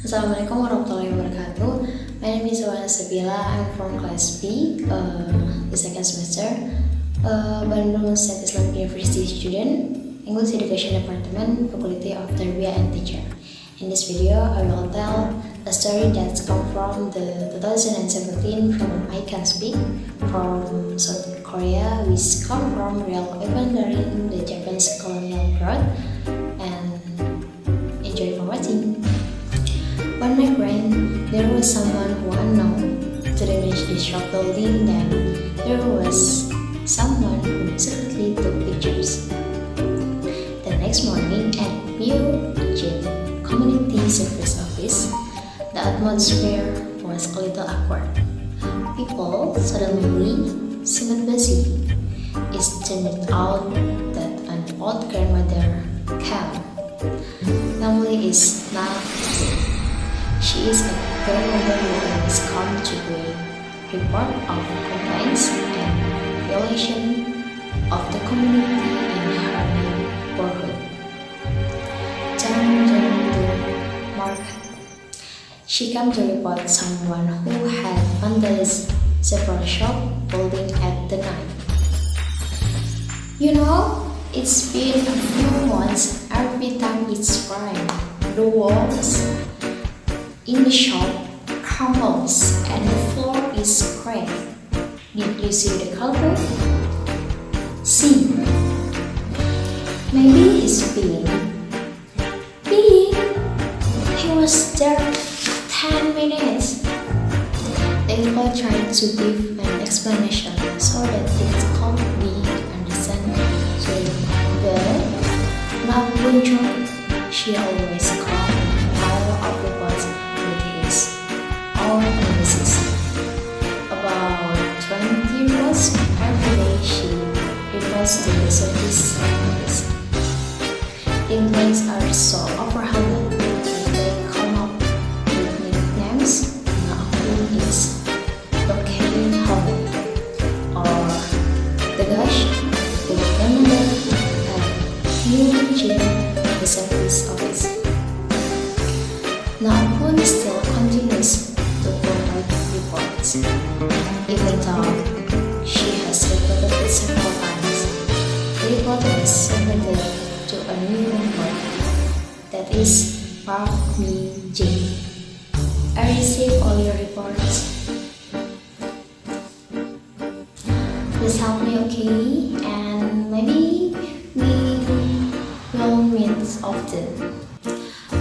Assalamualaikum warahmatullahi wabarakatuh. My name is Hilwa Ainun. I'm from class B, the second semester. Bandung State Islam University student, English Education Department, Faculty of Tarbiyah and Teacher. In this video, I will tell a story that's come from the 2017 film I Can Speak from South Korea, which come from real event during the Japanese colonial period. And enjoy for watching. On my brain, there was someone who unknown to diminish the shop building. Then there was someone who secretly took pictures. The next morning at Bio Community Service Office, the atmosphere was a little awkward. People suddenly seemed busy. It turned out that an old grandmother came. Family is not good. She is a grandmother who always comes to bring report of complaints and violation of the community in her neighborhood. Turn the market. She came to report someone who had vandalized several shop building at the night. It's been a few months. Every time it's rain, the walls in the shop crumbles and the floor is cracked. Did you see the culprit? See. Maybe he's being. He was there 10 minutes. The people tried to give an explanation so that it could be understood. But not one joke. She always called a pile of reports with his own analysis. About 20 reports every day she reports to the service office. Employees are so overwhelmed that they come up with nicknames. One is Locating Home or The Gosh, The Calendar, and Eugene, the service office. Naupun still continues to provide reports, even though she has reported it several times. The report was submitted to a new member, that is Park Min Jae. I receive all your reports. Please help me, okay? And maybe we will meet often.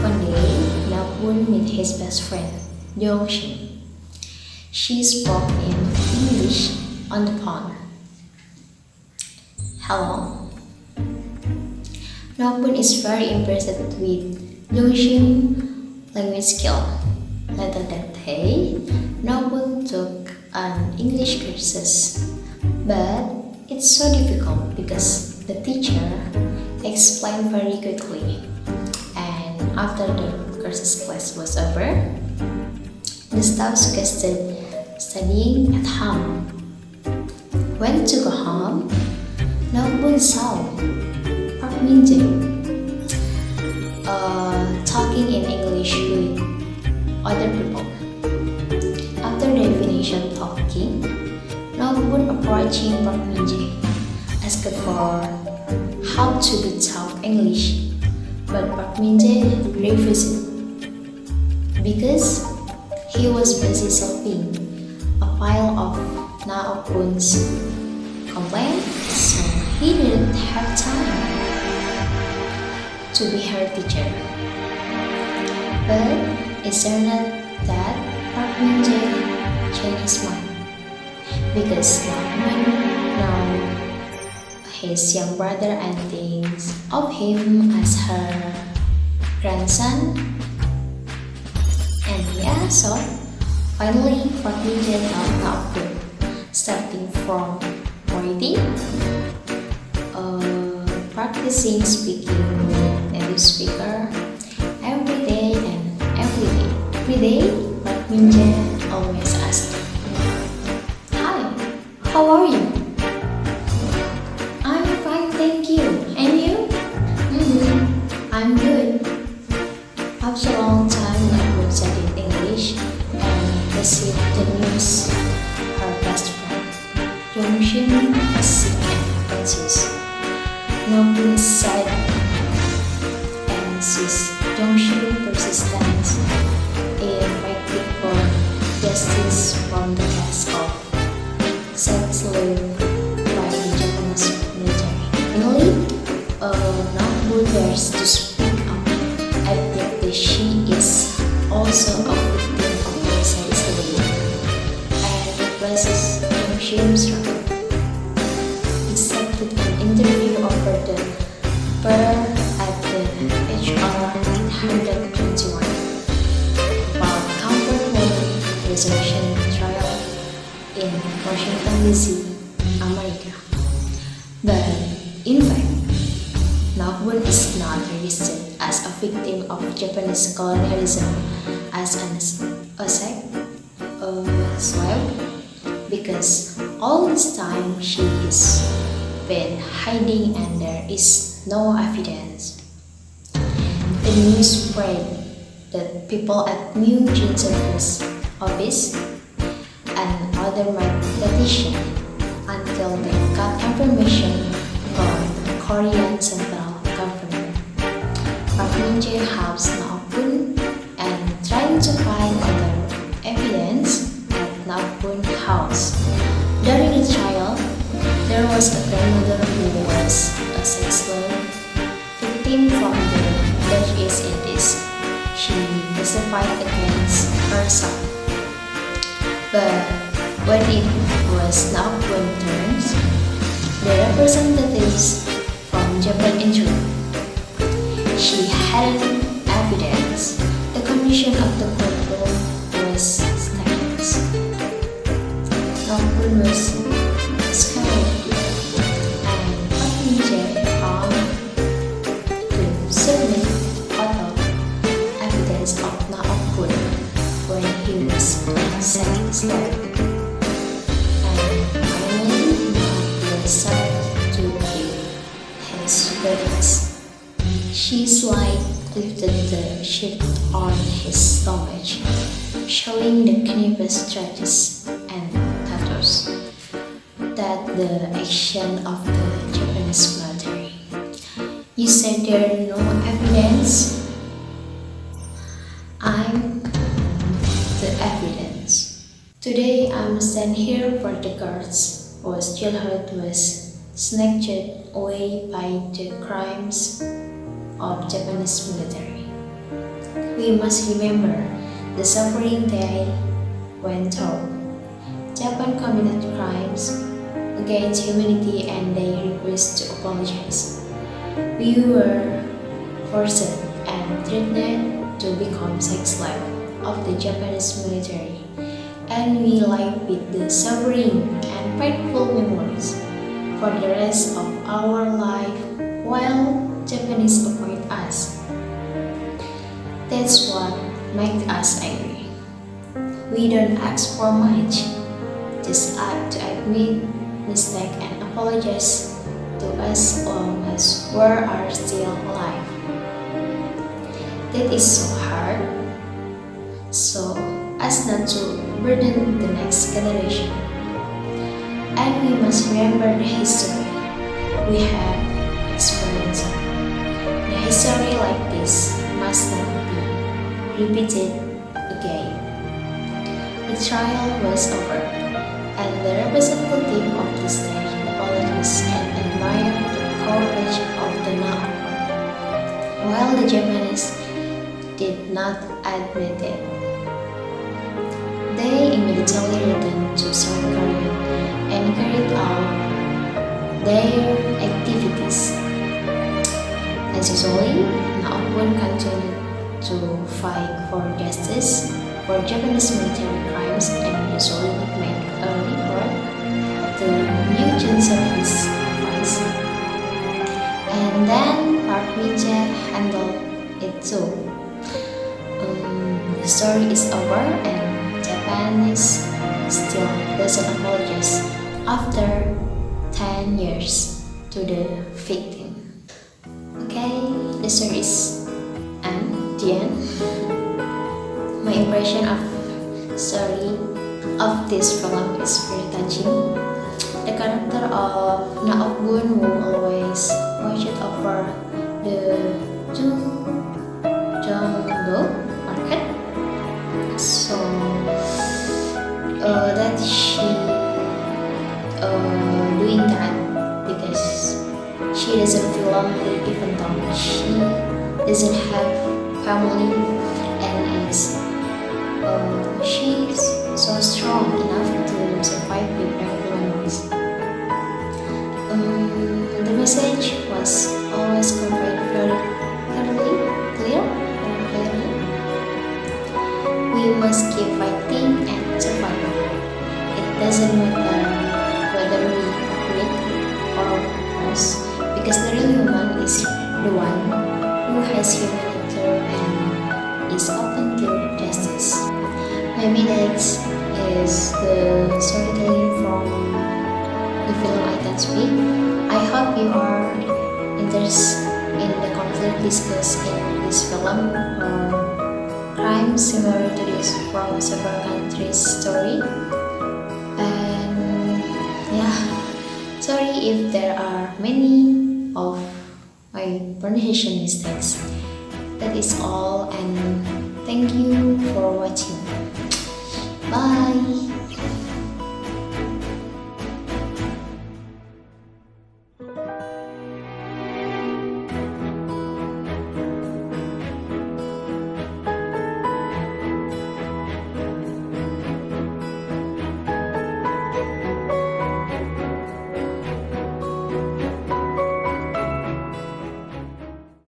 One day, Naupun met his best friend, Yongshin. She spoke in English on the phone. Hello. Naupun is very impressed with Yongshin's language skill. Later that day, Naupun took an English courses, but it's so difficult because the teacher explained very quickly. And after the courses class was over, the staff suggested studying at home. When to go home, Naupun saw Park Min Jae talking in English with other people. After they finished talking, Naupun approaching Park Min Jae asked for how to be talk English, but Park Min Jae refused because he was busy solving a pile of Naupun's complaints, so he didn't have time to be her teacher. But it turned out that Park Min Jae changed his mind because Naupun now his young brother and thinks of him as her grandson. And so finally Park Min Jae taught Naupun, starting from writing, practicing speaking with native speaker every day and every day. Every day, Park Min Jae always asks, "Hi, how are you?" "I'm fine, thank you. And you?" I'm good." After a long time, Naupun exist. Nobun is sad and sees Jongshun persistence in fighting for justice from the case of sex slave by the Japanese military. Finally, Nobun dares to speak up, admit that she is also a victim of the sex slave, and replaces Jongshun's role. Accepted an interview over the pair at the HR 821 about comfort women reservation trial in Washington DC, America. But in fact, Nobun is not registered as a victim of Japanese colonialism as a slave, because all this time she is been hiding and there is no evidence. The news spread that people at New Jean Service Office and other made petition until they got information from the Korean Central Government. Park Min-jae helps Nobun and trying to find other evidence at Nobun's house. During the trial, there was a grandmother who was a sex slave victim from the Dutch East Indies. She testified against her son. But when it was Nobun's turn, the representatives from Japan intervened. She hadn't evidence. The condition of the courtroom was stagnant. Nobun was discovered and Park Min-jae found to submit photo evidence of Nobun when he was a sex slave. And finally, Nobun decided to give his verdict. She slightly lifted the shirt on his stomach, showing the canvas stretches and tattoos. That the action of the Japanese military. You said there are no evidence. I'm the evidence. Today I'm stand here for the guards whose childhood was snatched away by the crimes of Japanese military. We must remember the suffering they went through. Japan committed crimes against humanity and they request to apologize. We were forced and threatened to become sex slave of the Japanese military, and we live with the suffering and painful memories for the rest of our life while Japanese avoid us. That's what makes us angry. We don't ask for much, just ask to admit mistake and apologize to us all as we are still alive. That is so hard, so as not to burden the next generation. And we must remember the history we have experienced. The history like this must not be repeated again. The trial was over, and the representative of the state apologized and admired the courage of the Nobun, while the Japanese did not admit it. They immediately returned to South Korea and carried out their activities. As usually, Nobun continued to fight for justice for Japanese military crimes and usually make a report to New Jean Service Office. And then Park Min-jae handled it too. The story is over and Japanese still doesn't apologize after 10 years to the victim. Okay, the story is the end. My impression of story of this film is very touching. The the character of Naokbun who always watched over the Jongdo market. So that she doing that because she doesn't feel lonely even though she doesn't have family and is she's so strong enough to survive with everyone else. The message was always conveyed very clearly. We must keep fighting and surviving. It doesn't matter whether we win or lose, because the real human is the one who has humanity and is open to justice. Maybe that is the storytelling from the film I Can Speak. I hope you are interested in the conflict discussed in this film or crime similar to this from several countries' story. And yeah, sorry if there are many of my pronunciation mistakes. That is all, and thank you for watching. Bye.